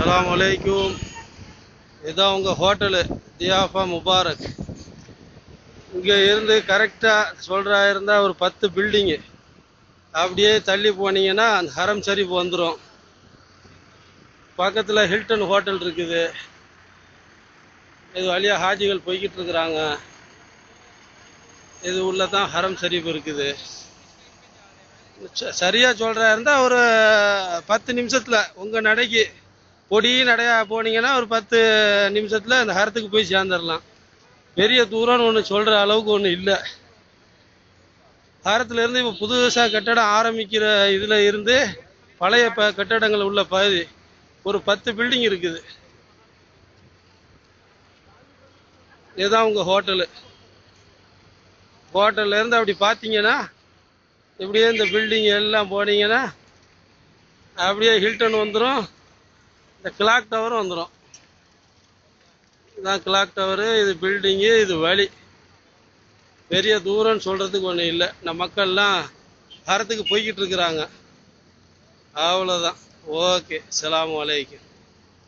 அஸ்ஸலாமு இதான் உங்கள் ஹோட்டலு தியாஃபா முபாரக். இங்கே இருந்து கரெக்டாக சொல்கிறா இருந்தால் ஒரு 10 பில்டிங்கு அப்படியே தள்ளி போனீங்கன்னா அந்த ஹரம் ஷரீஃப் வந்துடும். பக்கத்தில் ஹில்டன் ஹோட்டல் இருக்குது. இது வழியாக ஹாஜிகள் போய்கிட்டு இருக்கிறாங்க. இது உள்ள தான் ஹரம் ஷரீஃப் இருக்குது. சரியாக சொல்கிறா இருந்தால் ஒரு 10 நிமிஷத்தில் உங்கள் நடைக்கு பொடி நடையா போனீங்கன்னா ஒரு 10 நிமிஷத்தில் அந்த ஹரத்துக்கு போய் சேர்ந்துடலாம். பெரிய தூரம்னு ஒன்று சொல்கிற அளவுக்கு ஒன்றும் இல்லை. ஹரத்துலேருந்து இப்போ புதுசாக கட்டடம் ஆரம்பிக்கிற இதில் இருந்து பழைய கட்டடங்கள் உள்ள பகுதி ஒரு 10 பில்டிங் இருக்குது. இதுதான் உங்கள் ஹோட்டலு. ஹோட்டல்லேருந்து அப்படி பார்த்தீங்கன்னா இப்படியே இந்த பில்டிங் எல்லாம் போனீங்கன்னா அப்படியே ஹில்டன் வந்துடும். இந்த கிளாக் டவரும் வந்துடும். இதுதான் கிளாக் டவரு. இது பில்டிங்கு, இது வழி. பெரிய தூரம்னு சொல்கிறதுக்கு ஒன்றும் இல்லை. இந்த மக்கள்லாம் ஹரத்துக்கு போய்கிட்டு இருக்கிறாங்க. அவ்வளோதான். ஓகே, அஸ்ஸலாமு அலைக்கும்.